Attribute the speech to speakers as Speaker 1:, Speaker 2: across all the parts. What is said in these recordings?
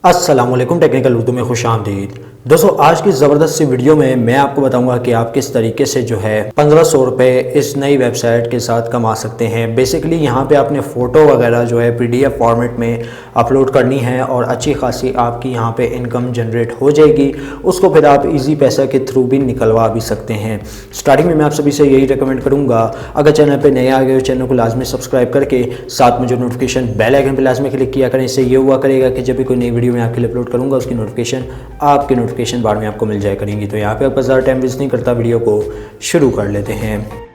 Speaker 1: अस्सलाम वालेकुम, टेक्निकल उर्दू में खुशामदीद। दोस्तों, आज की ज़बरदस्त सी वीडियो में मैं आपको बताऊंगा कि आप किस तरीके से जो है 1500 रुपये इस नई वेबसाइट के साथ कमा सकते हैं। बेसिकली यहाँ पे आपने फ़ोटो वगैरह जो है PDF फॉर्मेट में अपलोड करनी है और अच्छी खासी आपकी यहाँ पे इनकम जनरेट हो जाएगी। उसको फिर आप इजी पैसा के थ्रू भी निकलवा भी सकते हैं। स्टार्टिंग में मैं आप सभी से यही रिकमेंड करूँगा, अगर चैनल पर नए आ गए हो चैनल को लाजमी सब्सक्राइब करके साथ में जो नोटिफिकेशन बेल आइकन पर लाजमी क्लिक किया करें। इससे ये हुआ करेगा कि जब भी कोई नई वीडियो मैं आपके लिए अपलोड करूँगा उसकी नोटिफिकेशन आपके नोटिफिकेशन बार में आपको मिल जाया करेंगी। तो यहाँ पे आपका ज़्यादा टाइम वेस्ट नहीं करता, वीडियो को शुरू कर लेते हैं।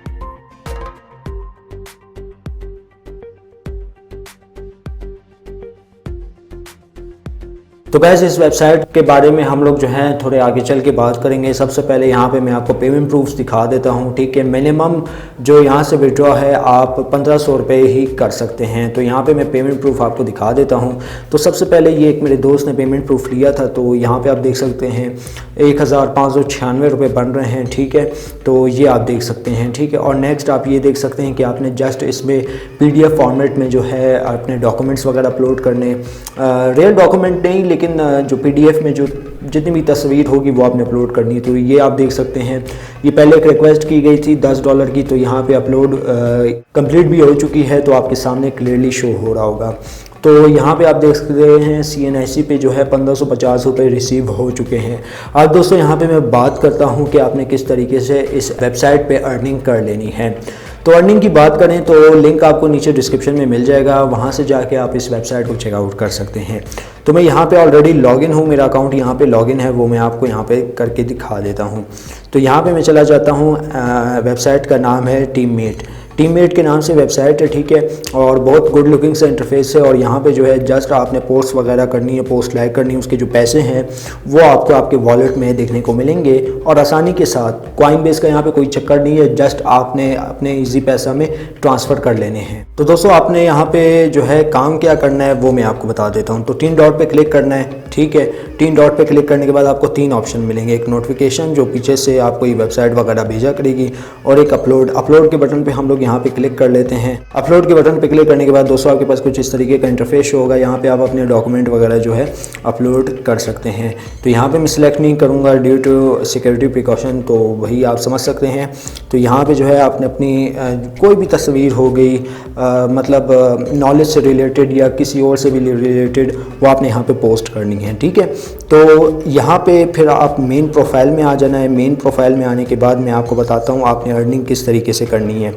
Speaker 1: तो गैस, इस वेबसाइट के बारे में हम लोग जो है थोड़े आगे चल के बात करेंगे। सबसे पहले यहाँ पे मैं आपको पेमेंट प्रूफ्स दिखा देता हूँ, ठीक है। मिनिमम जो यहाँ से विड्रॉ है आप 1500 रुपये ही कर सकते हैं। तो यहाँ पे मैं पेमेंट प्रूफ आपको दिखा देता हूँ। तो सबसे पहले ये एक मेरे दोस्त ने पेमेंट प्रूफ लिया था, तो यहाँ पर आप देख सकते हैं 1596 रुपये बन रहे हैं, ठीक है। तो ये आप देख सकते हैं, ठीक है। और नेक्स्ट आप ये देख सकते हैं कि आपने जस्ट इसमें PDF फॉर्मेट में जो है अपने डॉक्यूमेंट्स वगैरह अपलोड करने, रियल डॉक्यूमेंट नहीं लेकिन जो PDF में जो जितनी भी तस्वीर होगी वो आपने अपलोड करनी है। तो ये आप देख सकते हैं, ये पहले एक रिक्वेस्ट की गई थी $10 की, तो यहाँ पे अपलोड कंप्लीट भी हो चुकी है। तो आपके सामने क्लियरली शो हो रहा होगा। तो यहाँ पे आप देख सकते हैं CNIC पे जो है 1550 रुपये रिसीव हो चुके हैं। अब दोस्तों यहाँ पे मैं बात करता हूँ कि आपने किस तरीके से इस वेबसाइट पे अर्निंग कर लेनी है। तो अर्निंग की बात करें तो लिंक आपको नीचे डिस्क्रिप्शन में मिल जाएगा, वहाँ से जाके आप इस वेबसाइट को चेकआउट कर सकते हैं। तो मैं यहाँ पे ऑलरेडी लॉगिन हूँ, मेरा अकाउंट यहाँ पे लॉगिन है, वो मैं आपको यहाँ पे करके दिखा देता हूँ। तो यहाँ पे मैं चला जाता हूँ, वेबसाइट का नाम है टीममेट के नाम से वेबसाइट है, ठीक है। और बहुत गुड लुकिंग सा इंटरफेस है। और यहाँ पे जो है जस्ट आपने पोस्ट वगैरह करनी है, पोस्ट लाइक करनी है, उसके जो पैसे हैं वो आपको आपके वॉलेट में देखने को मिलेंगे और आसानी के साथ। कॉइनबेस का यहाँ पे कोई चक्कर नहीं है, जस्ट आपने अपने इजी पैसा में ट्रांसफ़र कर लेने हैं। तो दोस्तों, आपने यहाँ पे जो है काम क्या करना है वो मैं आपको बता देता हूँ। तो 3 डॉट पे क्लिक करना है, ठीक है। 3 डॉट पे क्लिक करने के बाद आपको 3 ऑप्शन मिलेंगे। एक नोटिफिकेशन जो पीछे से आपको ये वेबसाइट वगैरह भेजा करेगी, और एक अपलोड के बटन पे हम लोग यहाँ पे क्लिक कर लेते हैं। अपलोड के बटन पे क्लिक करने के बाद दोस्तों आपके पास कुछ इस तरीके का इंटरफेस होगा। यहाँ पे आप अपने डॉक्यूमेंट वगैरह जो है अपलोड कर सकते हैं। तो यहाँ पे मैं सिलेक्ट नहीं करूँगा ड्यू टू सिक्योरिटी प्रिकॉशन, तो वही आप समझ सकते हैं। तो यहाँ पे जो है आपने अपनी कोई भी तस्वीर हो गई, मतलब नॉलेज से रिलेटेड या किसी और से भी रिलेटेड, वो आपने यहाँ पे पोस्ट करनी है, ठीक है। तो यहाँ पे फिर आप मेन प्रोफाइल में आ जाना है। मेन प्रोफाइल में आने के बाद मैं आपको बताता हूँ आपने अर्निंग किस तरीके से करनी है।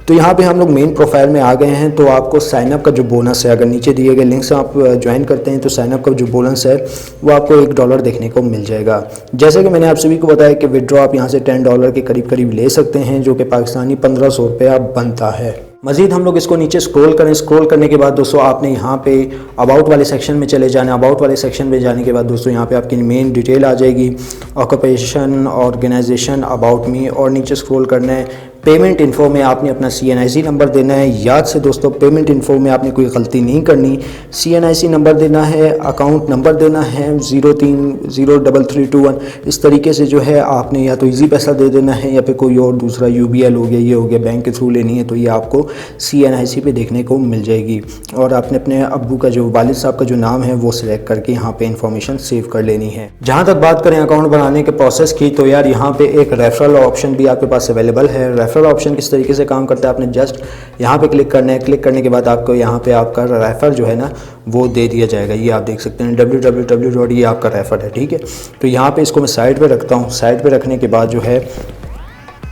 Speaker 1: तो यहाँ पे हम लोग मेन प्रोफाइल में आ गए हैं। तो आपको साइनअप का जो बोनस है, अगर नीचे दिए गए लिंक से आप ज्वाइन करते हैं तो साइनअप का जो बोनस है वो आपको $1 देखने को मिल जाएगा। जैसे कि मैंने आप सभी को बताया कि विड्रॉ आप यहाँ से $10 के करीब ले सकते हैं, जो कि पाकिस्तानी 1500 रुपया बनता है। मज़ीद हम लोग इसको नीचे स्क्रॉल करें। स्क्रॉल करने के बाद दोस्तों आपने यहाँ पे अबाउट वाले सेक्शन में चले जाना। अबाउट वाले सेक्शन में जाने के बाद दोस्तों यहाँ पे आपकी मेन डिटेल आ जाएगी, ऑक्यूपेशन, ऑर्गेनाइजेशन, अबाउट मी, और नीचे स्क्रॉल करना है। पेमेंट इन्फो में आपने अपना CNIC नंबर देना है। याद से दोस्तों, पेमेंट इन्फो में आपने कोई गलती नहीं करनी। CNIC नंबर देना है, अकाउंट नंबर देना है 030321। इस तरीके से जो है आपने या तो इजी पैसा दे देना है या फिर कोई और दूसरा UBL हो गया, ये हो गया, बैंक के थ्रू लेनी है तो ये आपको CNIC पे देखने को मिल जाएगी। और आपने अपने अब्बू का जो वालिद साहब का जो नाम है वो सिलेक्ट करके यहाँ पे इंफॉर्मेशन सेव कर लेनी है। जहाँ तक बात करें अकाउंट बनाने के प्रोसेस की, तो यार यहाँ पे एक रेफरल ऑप्शन भी आपके पास अवेलेबल है। रेफरल ऑप्शन किस तरीके से काम करता है, आपने जस्ट यहाँ पे क्लिक करना है। क्लिक करने के बाद आपको यहाँ पे आपका रेफर जो है ना वो दे दिया जाएगा। ये आप देख सकते हैं www. ये आपका रेफर है, ठीक है। तो यहाँ पे इसको मैं साइड पे रखता हूँ। साइड पे रखने के बाद जो है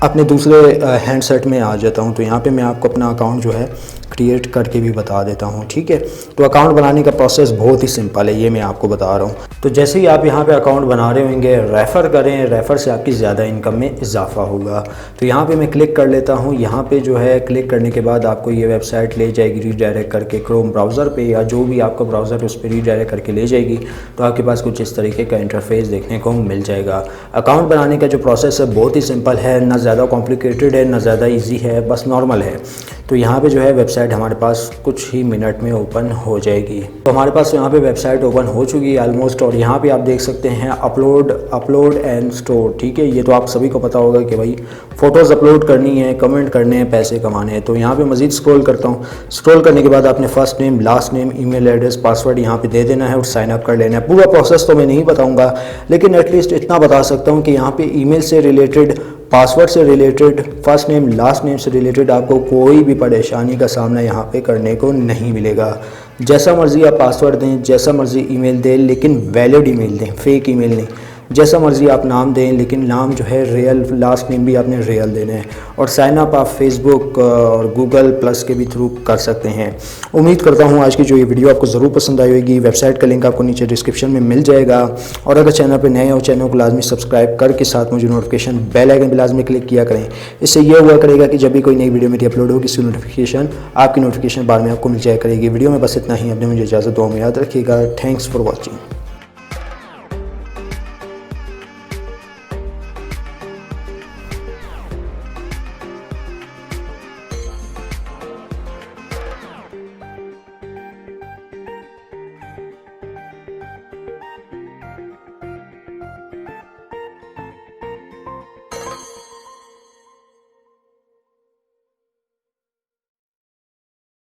Speaker 1: अपने दूसरे हैंडसेट में आ जाता हूँ। तो यहाँ पे मैं आपको अपना अकाउंट जो है क्रिएट करके भी बता देता हूँ, ठीक है। तो अकाउंट बनाने का प्रोसेस बहुत ही सिंपल है, ये मैं आपको बता रहा हूँ। तो जैसे ही आप यहाँ पे अकाउंट बना रहे होंगे, रेफ़र करें, रेफ़र से आपकी ज़्यादा इनकम में इजाफा होगा। तो यहाँ पे मैं क्लिक कर लेता हूँ। यहाँ पे जो है क्लिक करने के बाद आपको ये वेबसाइट ले जाएगी रीडायरेक्ट करके क्रोम ब्राउज़र पे, या जो भी आपका ब्राउज़र उस पर रीडायरेक्ट करके ले जाएगी। तो आपके पास कुछ इस तरीके का इंटरफेस देखने को मिल जाएगा। अकाउंट बनाने का जो प्रोसेस है बहुत ही सिंपल है, ना ज़्यादा कॉम्प्लिकेटेड है ना ज़्यादा ईजी है, बस नॉर्मल है। तो यहाँ पे जो है वेबसाइट हमारे पास कुछ ही मिनट में ओपन हो जाएगी। तो हमारे पास यहाँ पे वेबसाइट ओपन हो चुकी है ऑलमोस्ट, और यहाँ पे आप देख सकते हैं अपलोड एंड स्टोर। ठीक है, ये तो आप सभी को पता होगा कि भाई फ़ोटोज़ अपलोड करनी है, कमेंट करने हैं, पैसे कमाने हैं। तो यहाँ पे मज़ीद स्क्रॉल करता हूँ। स्क्रॉल करने के बाद आपने first name, last name, email address, password यहाँ पे दे देना है और साइन अप कर लेना है। पूरा प्रोसेस तो मैं नहीं बताऊँगा, लेकिन एटलीस्ट इतना बता सकता हूँ कि यहाँ पे ईमेल से रिलेटेड, पासवर्ड से related, first name last name से रिलेटेड आपको कोई भी परेशानी का सामना यहाँ पे करने को नहीं मिलेगा। जैसा मर्ज़ी आप पासवर्ड दें, जैसा मर्ज़ी ईमेल दें, लेकिन वैलिड ईमेल दें, फेक ईमेल नहीं। जैसा मर्ज़ी आप नाम दें, लेकिन नाम जो है रियल, लास्ट नेम भी आपने रियल देना है। और साइन अप आप फेसबुक और गूगल प्लस के भी थ्रू कर सकते हैं। उम्मीद करता हूँ आज की जो ये वीडियो आपको ज़रूर पसंद आई होगी। वेबसाइट का लिंक आपको नीचे डिस्क्रिप्शन में मिल जाएगा। और अगर चैनल पर नए हो, चैनल को लाजमी सब्सक्राइब करके साथ मुझे नोटिफिकेशन बेल आइकन पर लाजमी क्लिक किया करें। इससे ये हुआ करेगा कि जब भी कोई नई वीडियो मेरी अपलोड होगी, इसकी नोटिफिकेशन आपकी नोटिफिकेशन बार में आपको मिल जाया करेगी। वीडियो में बस इतना ही। अपने मुझे इजाज़त दो में याद रखिएगा। Thanks for watching.